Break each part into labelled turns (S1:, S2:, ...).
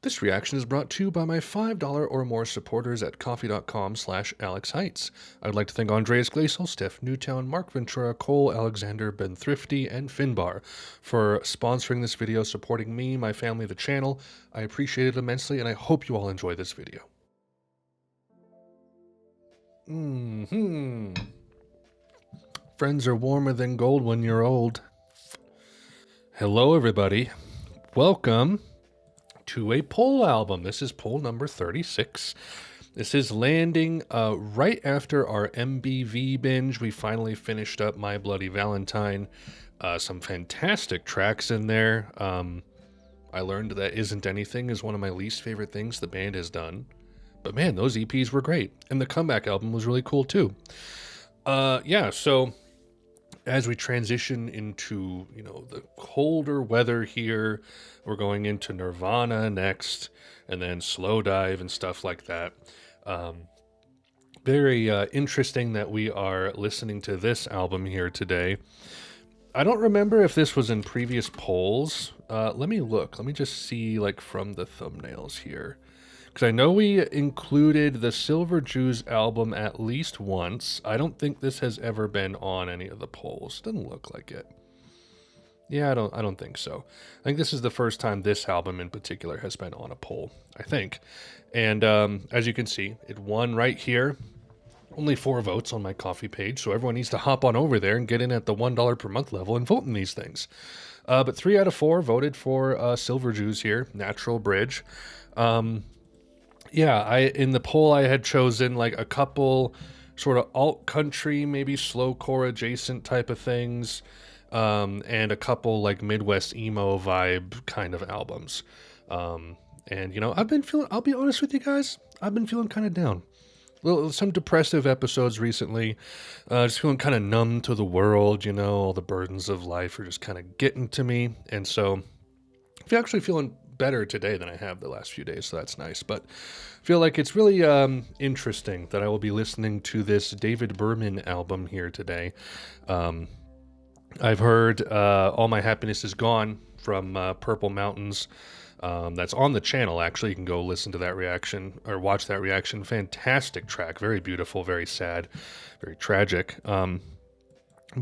S1: This reaction is brought to you by my $5 or more supporters at coffee.com/Alex Haitz. I'd like to thank Andreas Glacial, Steph Newtown, Mark Ventura, Cole Alexander, Ben Thrifty, and Finbar for sponsoring this video, supporting me, my family, the channel. I appreciate it immensely, and I hope you all enjoy this video. Friends are warmer than gold when you're old. Hello, everybody. Welcome to a poll album. This is poll number 36. This is landing right after our MBV binge. We finally finished up My Bloody Valentine. Some fantastic tracks in there. I learned that Isn't Anything is one of my least favorite things the band has done. But man, those EPs were great. And the comeback album was really cool too. Yeah, so as we transition into, the colder weather here, we're going into Nirvana next, and then Slow Dive and stuff like that. Very interesting that we are listening to this album here today. I don't remember if this was in previous polls. Let me look. Let me just see, from the thumbnails here. Because I know we included the Silver Jews album at least once. I don't think this has ever been on any of the polls. Doesn't look like it. Yeah, I don't think so. I think this is the first time this album in particular has been on a poll, I think. And as you can see, it won right here. Only 4 votes on my coffee page, so everyone needs to hop on over there and get in at the $1 per month level and vote in these things. But 3 out of 4 voted for Silver Jews here, Natural Bridge. Yeah, in the poll I had chosen a couple sort of alt country, maybe slowcore adjacent type of things, and a couple Midwest emo vibe kind of albums. And I've been feeling, I'll be honest with you guys, I've been feeling kind of down. Some depressive episodes recently, just feeling kind of numb to the world, all the burdens of life are just kind of getting to me. And so I feel actually feeling better today than I have the last few days, so that's nice. But I feel like it's really interesting that I will be listening to this David Berman album here today. I've heard All My Happiness Is Gone from Purple Mountains. That's on the channel, actually. You can go listen to that reaction or watch that reaction. Fantastic track, very beautiful, very sad, very tragic. But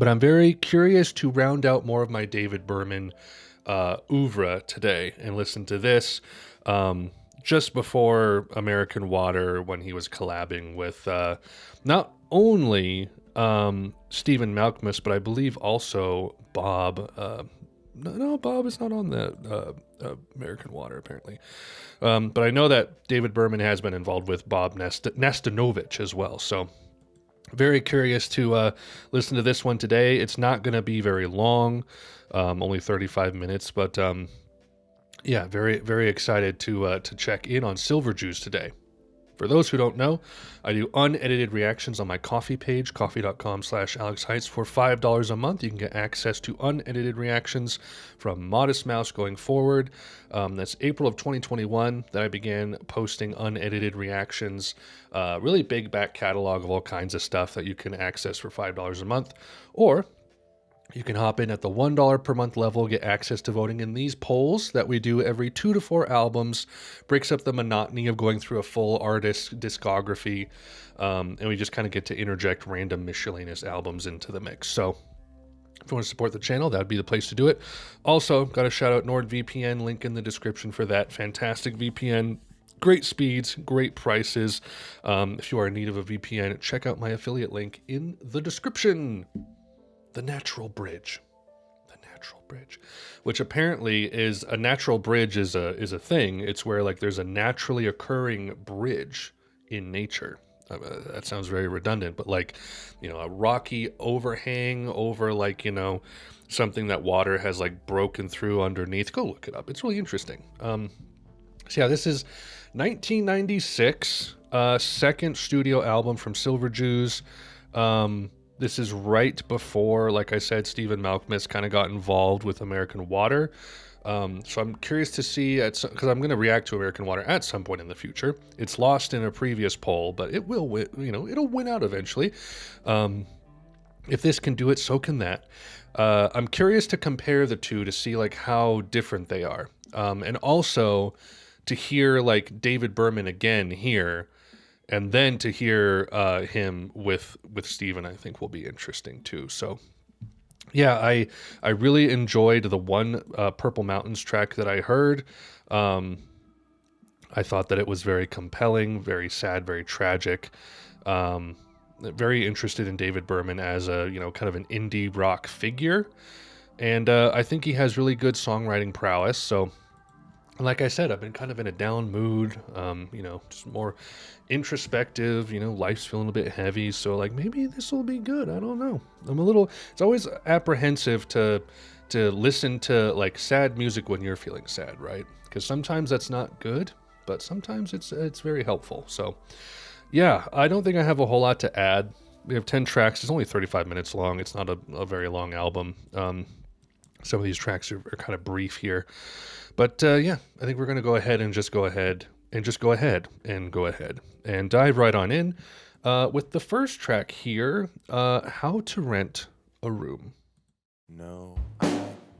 S1: I'm very curious to round out more of my David Berman oeuvre today and listen to this just before American Water, when he was collabing with not only Stephen Malkmus, but I believe also Bob. No, Bob is not on the American Water, apparently. But I know that David Berman has been involved with Bob Nastanovich as well. So very curious to listen to this one today. It's not going to be very long, only 35 minutes. But yeah, very, very excited to check in on Silver Jews today. For those who don't know, I do unedited reactions on my coffee page, coffee.com/Alex Haitz. For $5 a month, you can get access to unedited reactions from Modest Mouse going forward. That's April of 2021 that I began posting unedited reactions. Really big back catalog of all kinds of stuff that you can access for $5 a month. Or you can hop in at the $1 per month level, get access to voting in these polls that we do every 2 to 4 albums. Breaks up the monotony of going through a full artist discography, and we just kind of get to interject random miscellaneous albums into the mix. So if you want to support the channel, that would be the place to do it. Also, got to shout out NordVPN, link in the description for that. Fantastic VPN. Great speeds, great prices. If you are in need of a VPN, check out my affiliate link in the description. The Natural Bridge. The Natural Bridge. Which apparently is a natural bridge is a thing. It's where there's a naturally occurring bridge in nature. That sounds very redundant, but a rocky overhang over something that water has broken through underneath. Go look it up. It's really interesting. So yeah, this is 1996, second studio album from Silver Jews. This is right before, like I said, Stephen Malkmus kind of got involved with American Water. So I'm curious to see, because I'm going to react to American Water at some point in the future. It's lost in a previous poll, but it will win, it'll win out eventually. If this can do it, so can that. I'm curious to compare the two to see how different they are. And also to hear like David Berman again here, and then to hear him with Steven, I think will be interesting too. So yeah, I really enjoyed the one Purple Mountains track that I heard. Um, I thought that it was very compelling, very sad, very tragic. Um, very interested in David Berman as a kind of an indie rock figure, and I think he has really good songwriting prowess. So, like I said, I've been kind of in a down mood, just more introspective. Life's feeling a bit heavy, so like maybe this will be good. I don't know. I'm a little. It's always apprehensive to listen to like sad music when you're feeling sad, right? Because sometimes that's not good, but sometimes it's very helpful. So yeah, I don't think I have a whole lot to add. We have 10 tracks. It's only 35 minutes long. It's not a very long album. Some of these tracks are kind of brief here. But yeah, I think we're going to go ahead and just go ahead and just go ahead and go ahead and dive right on in with the first track here, How to Rent a Room.
S2: No, I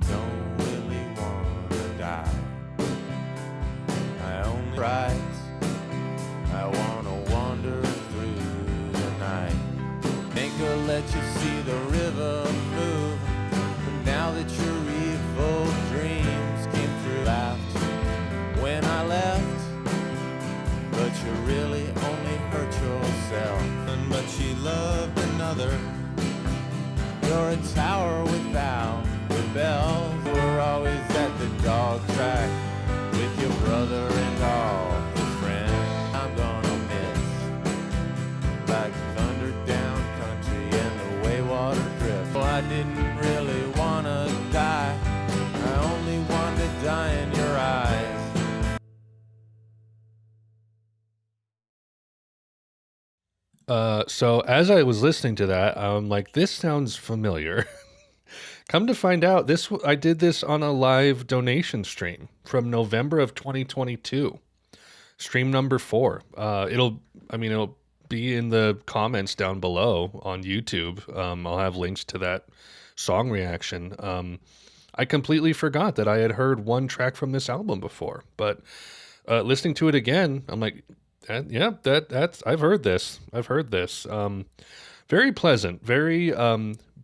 S2: don't really want to die. I only write. I want to wander through the night. Think I'll let you see the river move. But now that your evil dreams came true, laughed when I left. But you really only hurt yourself. But she loved another. You're a tower without the bells. We're always at the dog track with your brother and all his friends. I'm gonna miss like thunder down country and the way water drifts. Well, I didn't really wanna die. I only wanted to die in your eyes.
S1: So as I was listening to that, I'm like, this sounds familiar. Come to find out, I did this on a live donation stream from November of 2022, stream number 4. It'll be in the comments down below on YouTube. I'll have links to that song reaction. I completely forgot that I had heard one track from this album before, but listening to it again, I'm like, that's I've heard this. Very pleasant, very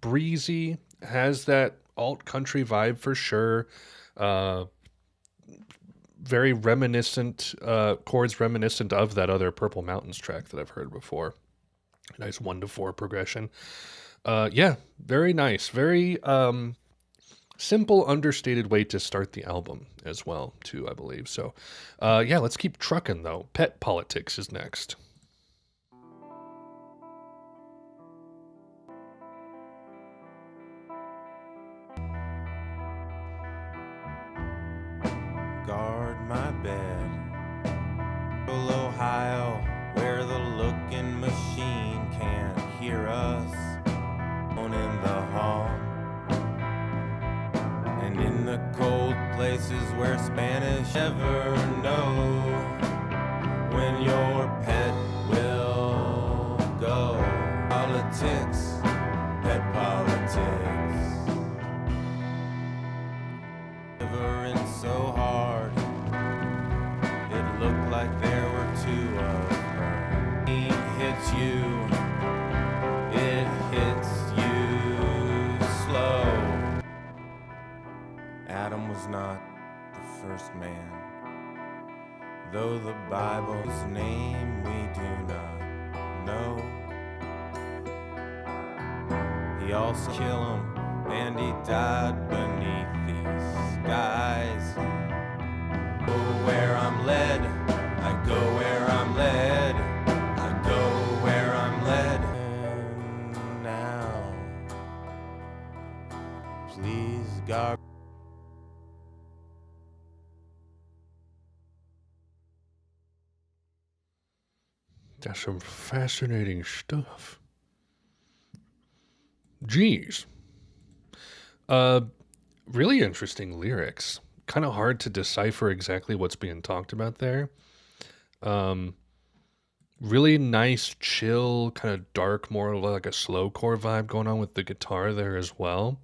S1: breezy. Has that alt country vibe for sure. Very reminiscent, chords reminiscent of that other Purple Mountains track that I've heard before. Nice 1-4 progression. Yeah, very nice. Very simple, understated way to start the album as well, too, I believe. So, yeah, let's keep trucking, though. Pet Politics is next.
S2: Guard my bed. Ohio, where the looking machine can't hear us. On in the hall. And in the cold places where Spanish never know when your pet will go. Politics, pet politics. Shivering so hard, it looked like there were two of her. It hits you, it hits you slow. Adam was not the first man, though the Bible's name we do not know. He also killed him, and he died beneath these skies. Go where I'm led, I go where I'm led, I go where I'm led. And now, please God.
S1: That's some fascinating stuff. Geez. Really interesting lyrics. Kind of hard to decipher exactly what's being talked about there. Really nice, chill, kind of dark, more like a slowcore vibe going on with the guitar there as well.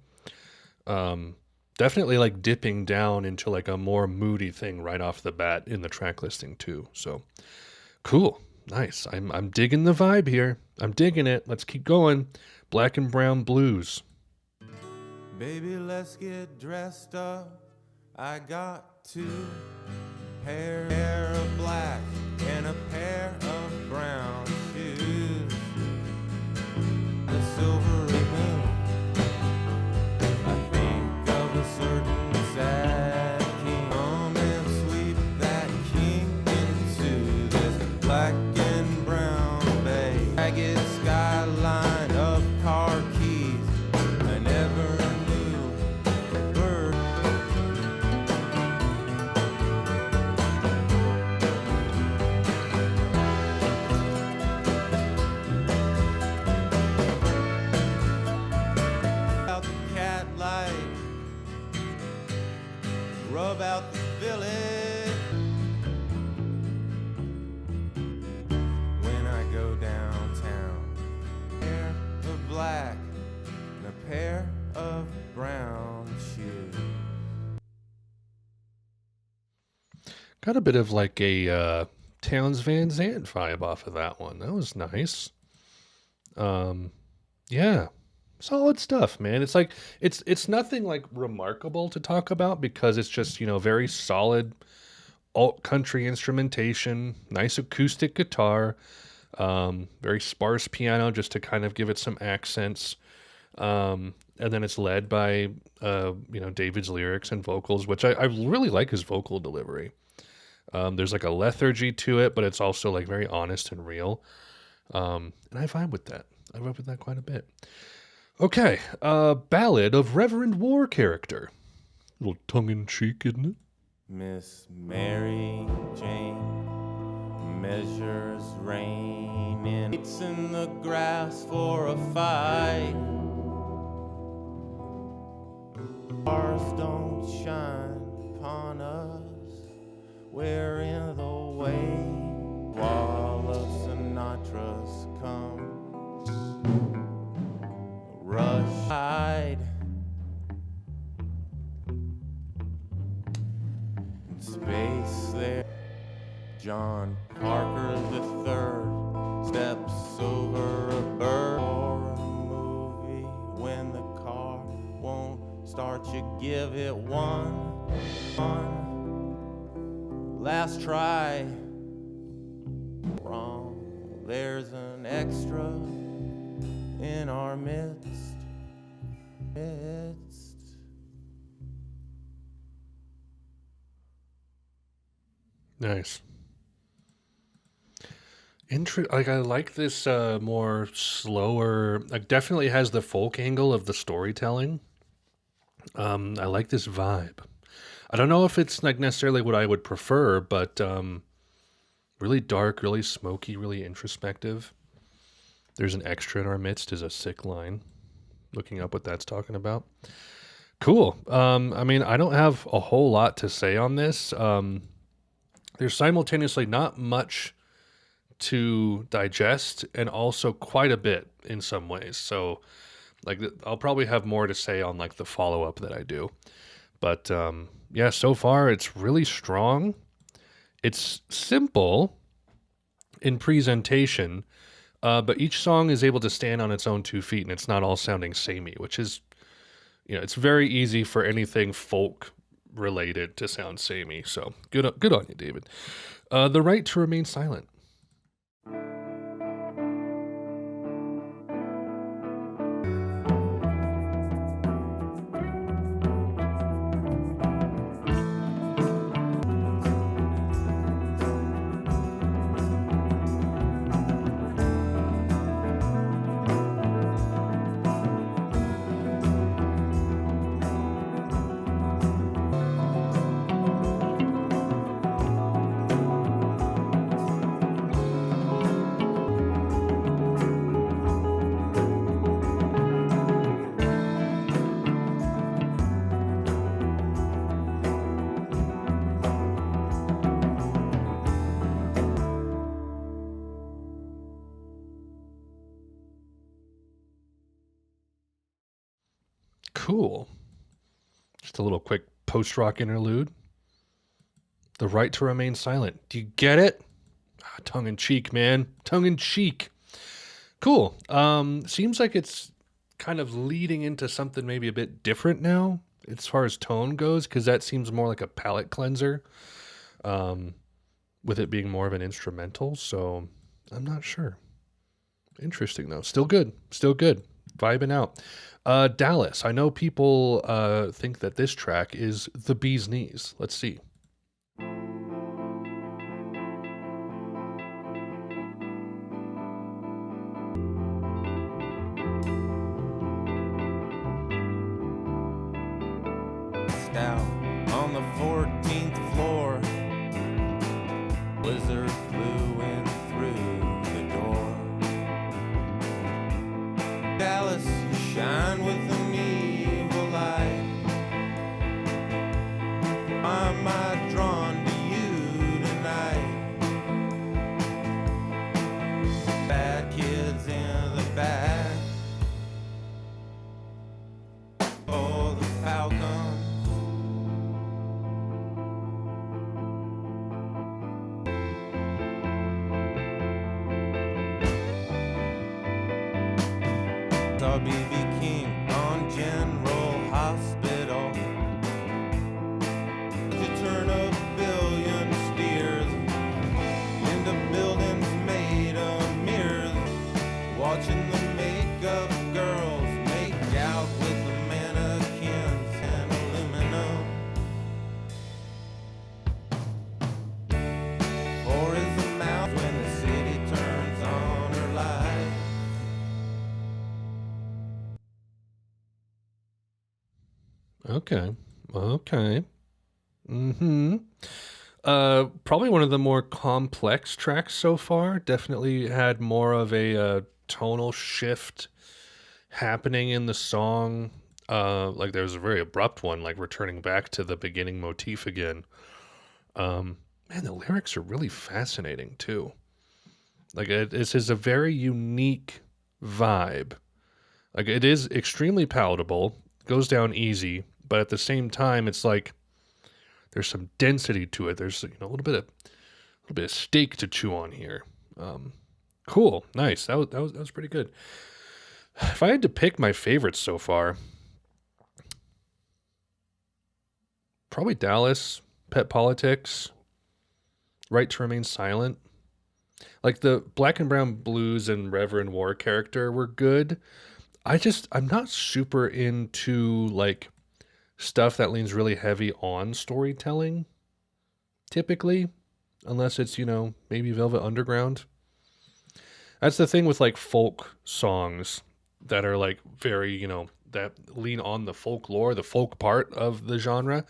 S1: Definitely like dipping down into like a more moody thing right off the bat in the track listing too. So cool. Nice. I'm digging the vibe here. I'm digging it. Let's keep going. Black and Brown Blues.
S2: Baby, let's get dressed up. I got two pair of black and a pair of brown shoes. The silvery moon. I think of a certain sad king. Come and sweep that king into this black and brown bay. Ragged skyline of car keys. I never knew a bird. Out the cat light, rub out the village. When I go downtown, pair of black and a pair of brown shoes.
S1: Got a bit of like a Towns Van Zandt vibe off of that one. That was nice. Yeah, solid stuff, man. It's like it's nothing like remarkable to talk about because it's just very solid alt country instrumentation, nice acoustic guitar, very sparse piano just to kind of give it some accents. And then it's led by David's lyrics and vocals, which I really like his vocal delivery. There's like a lethargy to it, but it's also like very honest and real. And I vibe with that. I vibe with that quite a bit. Okay, Ballad of Reverend War Character. A little tongue-in-cheek, isn't it?
S2: Miss Mary Jane measures rain in Haitz in the grass for a fight. Stars don't shine upon us. We're in the way. Wall of Sinatra's come. Rush hide. In space there. John Parker III steps over a bird. Or a movie when the car won't start, you give it one last try. Wrong, there's an extra in our midst.
S1: Nice. Like I like this more slower. Like definitely has the folk angle of the storytelling. I like this vibe. I don't know if it's like necessarily what I would prefer, but really dark, really smoky, really introspective. There's an extra in our midst is a sick line. Looking up what that's talking about. Cool. I mean, I don't have a whole lot to say on this. There's simultaneously not much to digest and also quite a bit in some ways. So like I'll probably have more to say on like the follow-up that I do. But yeah, so far it's really strong. It's simple in presentation, but each song is able to stand on its own 2 feet and it's not all sounding samey, which is, it's very easy for anything folk related to sound samey. So good on you, David. The Right to Remain Silent. Cool. Just a little quick post-rock interlude. The right to remain silent. Do you get it? Tongue in cheek, man. Tongue in cheek. Cool. Seems like it's kind of leading into something maybe a bit different now as far as tone goes, because that seems more like a palate cleanser, with it being more of an instrumental. So I'm not sure. Interesting though. Still good. Still good. Vibing out. Dallas. I know people think that this track is the bee's knees. Let's see.
S2: Out on the 14th floor, blizzard blew in through the door. Dallas, you shine with an evil light. Why am I drawn to you tonight? Bad kids in the back. Oh, the Falcons. Saw B.B. King on General Hospital. You turn a billion steers into buildings made of mirrors, watching the makeup girls make out with the mannequins and aluminum. Or is the mouth when the city turns on her light?
S1: Okay. Okay. Mm-hmm. Probably one of the more complex tracks so far. Definitely had more of a tonal shift happening in the song. Like there's a very abrupt one, like returning back to the beginning motif again. Man, the lyrics are really fascinating too. Like this is a very unique vibe. Like it is extremely palatable, goes down easy, but at the same time, it's like there's some density to it. There's a little bit of steak to chew on here. Cool, nice. That was pretty good. If I had to pick my favorites so far, probably Dallas, Pet Politics, Right to Remain Silent. Like the Black and Brown Blues and Reverend War character were good. I'm not super into like stuff that leans really heavy on storytelling, typically, unless it's, maybe Velvet Underground. That's the thing with like folk songs that are like very, that lean on the folklore, the folk part of the genre,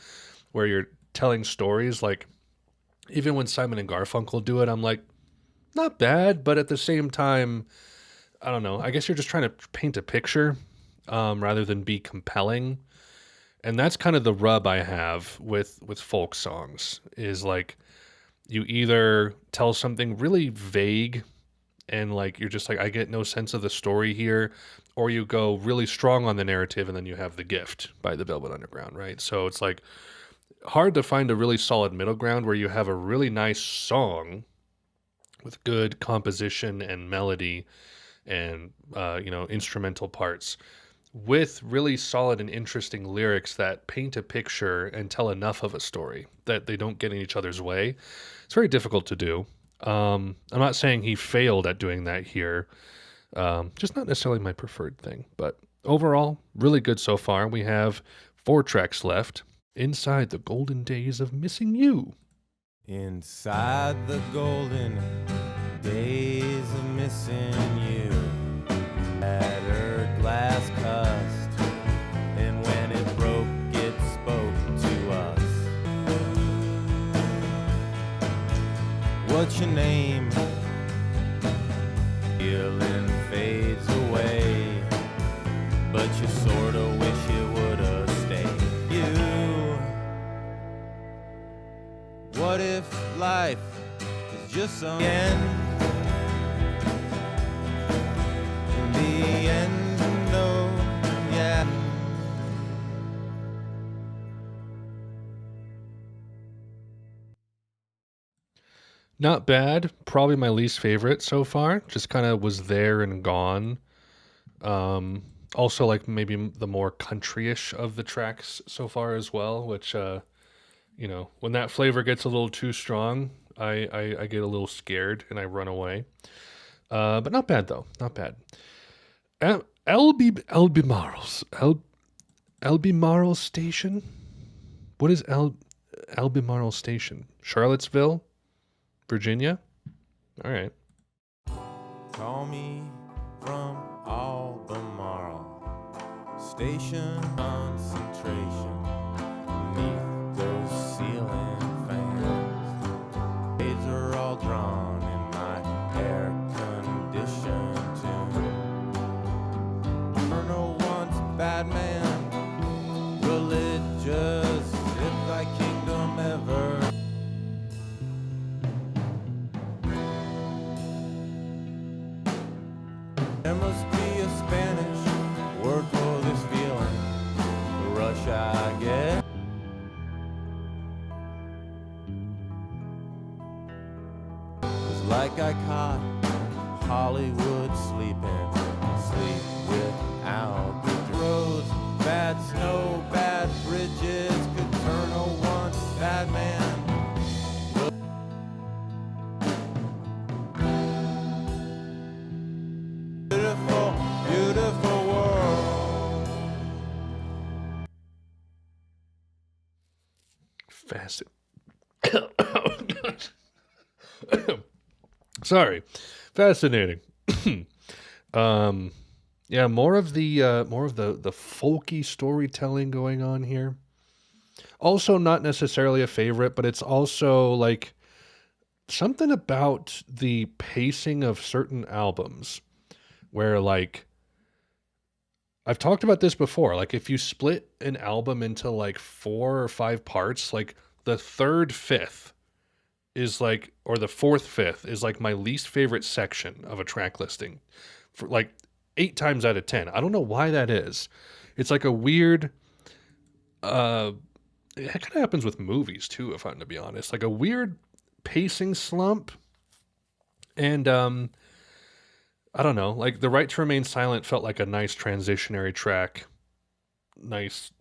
S1: where you're telling stories. Like, even when Simon and Garfunkel do it, I'm like, not bad, but at the same time, I don't know. I guess you're just trying to paint a picture rather than be compelling. And that's kind of the rub I have with folk songs is like you either tell something really vague and like you're just like, I get no sense of the story here, or you go really strong on the narrative and then you have The Gift by the Velvet Underground, right? So it's like hard to find a really solid middle ground where you have a really nice song with good composition and melody and instrumental parts with really solid and interesting lyrics that paint a picture and tell enough of a story that they don't get in each other's way. It's very difficult to do. I'm not saying he failed at doing that here. Just not necessarily my preferred thing, but overall, really good so far. We have 4 tracks left. Inside the Golden Days of Missing You.
S2: Inside the golden days of missing you, at her glass cust, and when it broke, it spoke to us. What's your name? Feeling fades away, but you sorta wish it would've stayed. What if life is just some end? In the end, no, yeah.
S1: Not bad. Probably my least favorite so far. Just kind of was there and gone. Um, Also, like maybe the more countryish of the tracks so far as well, which when that flavor gets a little too strong, I get a little scared and I run away. But not bad though, not bad. Albemarle Station. What is Albemarle Station? Charlottesville, Virginia. All right.
S2: Call me from Albemarle Station. Concentration beneath those ceiling fans. Days are all drawn in my air-conditioned tune. No one's bad man, religious, if thy kingdom ever. There must be a Spanish word for this feeling, the rush I get. It's like I caught Hollywood sleeping, sleep without the roads, bad snow, bad bridges could turn a once bad man. Beautiful, beautiful world.
S1: Fascinating. Sorry, fascinating. Yeah, more of the folky storytelling going on here. Also, not necessarily a favorite, but it's also like something about the pacing of certain albums where like I've talked about this before. Like if you split an album into like 4 or 5 parts, like the third fifth is like, or the fourth fifth is like my least favorite section of a track listing for like 8 times out of 10. I don't know why that is. It's like a weird, uh, it kind of happens with movies too, if I'm to be honest, like a weird pacing slump. And, I don't know, like The Right to Remain Silent felt like a nice transitionary track, nice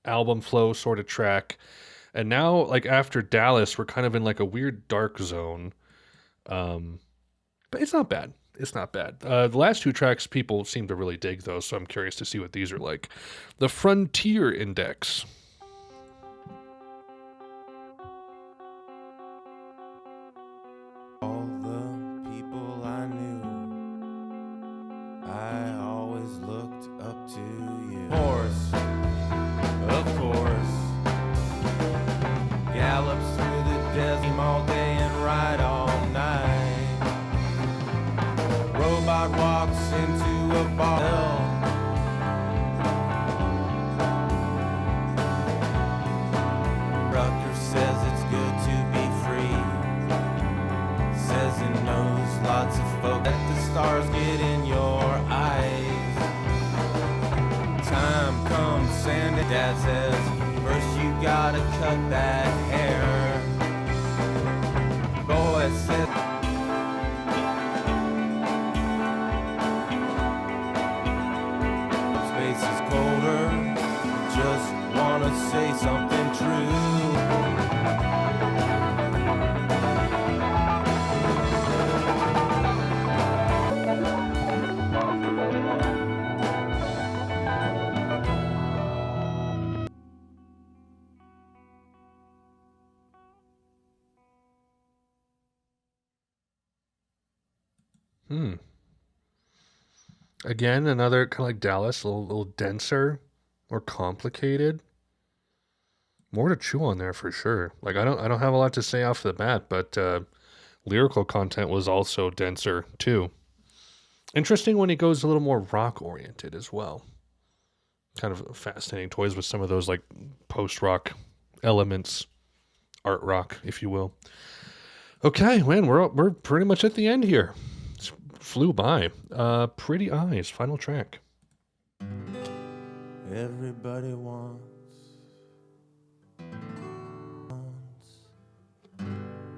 S1: album flow sort of track. And now, like after Dallas, we're kind of in like a weird dark zone. Um, but it's not bad. It's not bad. The last 2 tracks people seem to really dig though, so I'm curious to see what these are like. The Frontier Index.
S2: All the people I knew, I always looked up to you. Of course, gallops through the desert all day and ride all night. Robot walks into a bar. Rucker says it's good to be free. Says he knows lots of folk. Let the stars get in your eyes. Time comes, Sandy. Dad says, first you gotta cut that hair. Boy said, space is colder. Just wanna say something true.
S1: Hmm. Again, another kind of like Dallas, a little denser, more complicated, more to chew on there for sure. Like I don't have a lot to say off the bat, but lyrical content was also denser too. Interesting when he goes a little more rock oriented as well. Kind of fascinating toys with some of those like post rock elements, art rock, if you will. Okay, man, we're pretty much at the end here. It flew by. Pretty Eyes, final track.
S2: Everybody wants,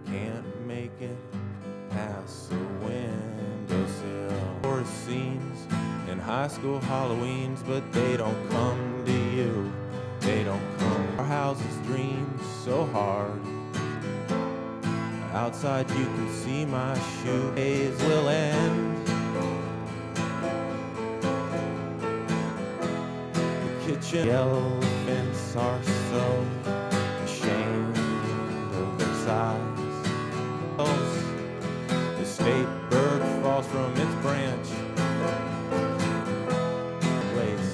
S2: can't make it. past the windowsill. Horror scenes in high school Halloweens, but they don't come to you. They don't come. Our house's dreams so hard. Outside you can see my shoe. Days will end. The kitchen elephants are so ashamed of their size. The state bird falls from its branch. Place.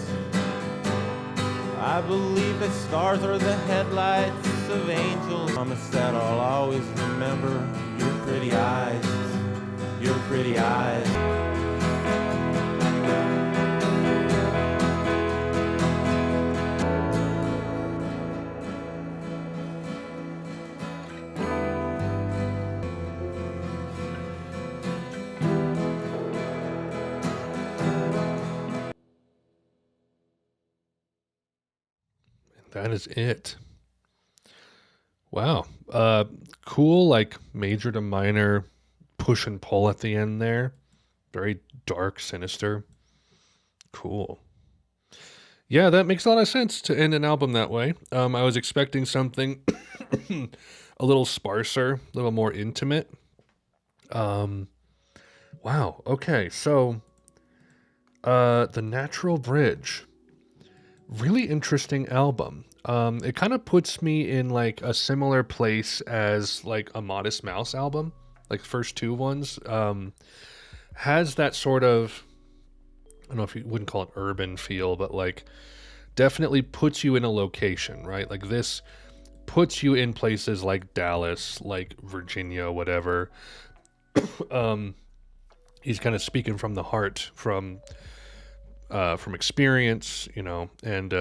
S2: I believe that stars are the headlights of angels. Promise that I'll always remember your pretty eyes. Your pretty eyes.
S1: That is it. Wow. Cool, like major to minor push and pull at the end there. Very dark, sinister. Cool. Yeah, that makes a lot of sense to end an album that way. I was expecting something a little sparser, a little more intimate. Wow. Okay, so The Natural Bridge. Really interesting album. It kind of puts me in like a similar place as like a Modest Mouse album, like the first two ones. Has that sort of, I don't know if you wouldn't call it urban feel, but like definitely puts you in a location, right? Like this puts you in places like Dallas, like Virginia, whatever. He's kind of speaking from the heart, from experience, you know, and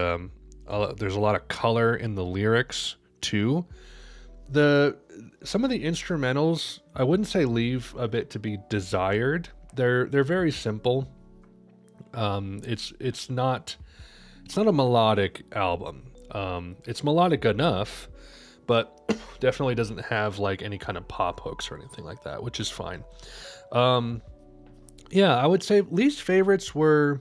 S1: there's a lot of color in the lyrics too. Some of the instrumentals, I wouldn't say leave a bit to be desired. They're very simple. It's not a melodic album. It's melodic enough, but definitely doesn't have like any kind of pop hooks or anything like that, which is fine. Yeah, I would say least favorites were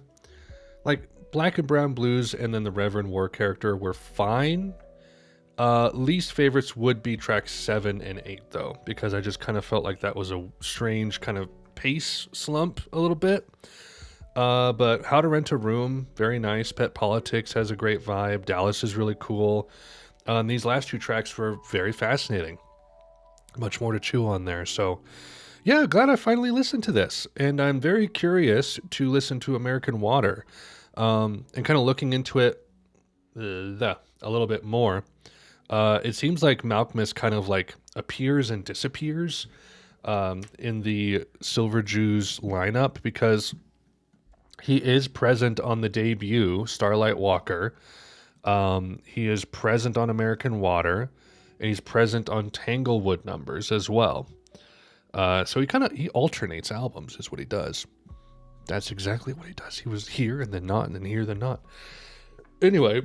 S1: like Black and Brown Blues and then the Reverend War character were fine. Least favorites would be tracks 7 and 8 though, because I just kind of felt like that was a strange kind of pace slump a little bit. But How to Rent a Room, very nice. Pet Politics has a great vibe. Dallas is really cool. These last two tracks were very fascinating. Much more to chew on there. So yeah, glad I finally listened to this. And I'm very curious to listen to American Water. And kind of looking into it a little bit more. It seems like Malcolmus kind of like appears and disappears in the Silver Jews lineup, because he is present on the debut, Starlight Walker. He is present on American Water, and he's present on Tanglewood Numbers as well. So he alternates albums is what he does. That's exactly what he does. He was here and then not, and then here, then not. Anyway,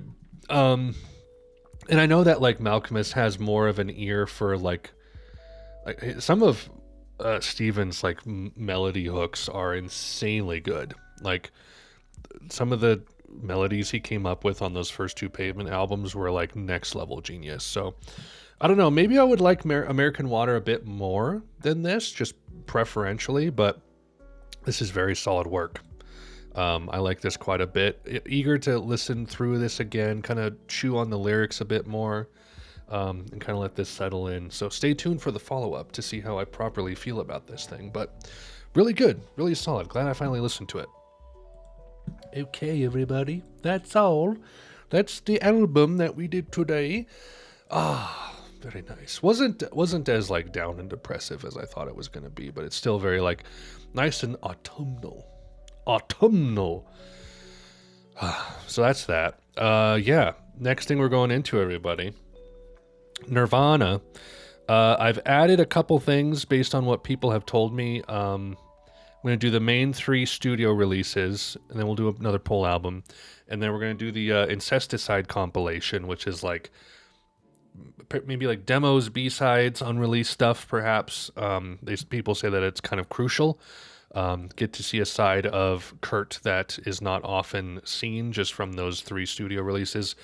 S1: and I know that like Malcolmus has more of an ear for like some of Stevens' like melody hooks are insanely good. Like some of the melodies he came up with on those first two Pavement albums were like next level genius. So I don't know, maybe I would like American Water a bit more than this, just preferentially, but this is very solid work. I like this quite a bit. Eager to listen through this again, kind of chew on the lyrics a bit more, and kind of let this settle in. So stay tuned for the follow-up to see how I properly feel about this thing. But really good, really solid. Glad I finally listened to it. Okay, everybody, that's all. That's the album that we did today. Very nice. Wasn't as like down and depressive as I thought it was going to be, but it's still very like nice and autumnal. So that's that. Yeah. Next thing we're going into, everybody. Nirvana. I've added a couple things based on what people have told me. I'm going to do the main 3 studio releases, and then we'll do another Pole album. And then we're going to do the Incesticide compilation, which is like maybe like demos, B-sides, unreleased stuff, perhaps. People say that it's kind of crucial. Get to see a side of Kurt that is not often seen just from those 3 studio releases.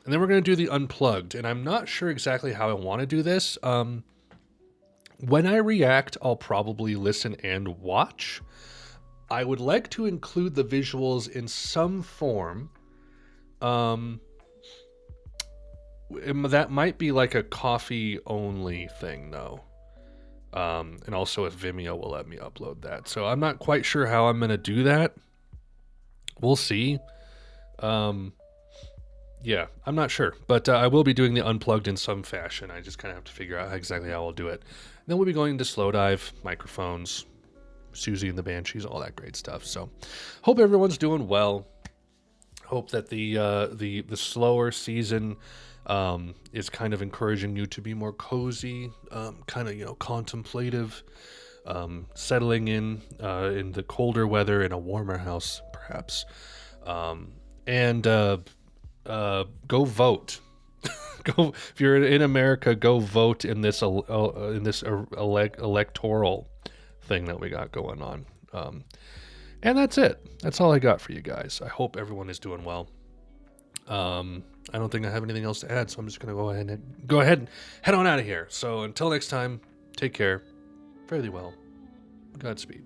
S1: And then we're going to do the Unplugged, and I'm not sure exactly how I want to do this. When I react, I'll probably listen and watch. I would like to include the visuals in some form. That might be like a coffee only thing, though. And also if Vimeo will let me upload that. So I'm not quite sure how I'm going to do that. We'll see. Yeah, I'm not sure. But I will be doing the Unplugged in some fashion. I just kind of have to figure out exactly how I'll do it. And then we'll be going into Slow Dive, microphones, Susie and the Banshees, all that great stuff. So hope everyone's doing well. Hope that the slower season is kind of encouraging you to be more cozy, kind of, contemplative, settling in the colder weather in a warmer house, perhaps. And go vote. Go, if you're in America, go vote in this electoral thing that we got going on. And that's it. That's all I got for you guys. I hope everyone is doing well. I don't think I have anything else to add, so I'm just going to go ahead and head on out of here. So until next time, take care. Fare thee well. Godspeed.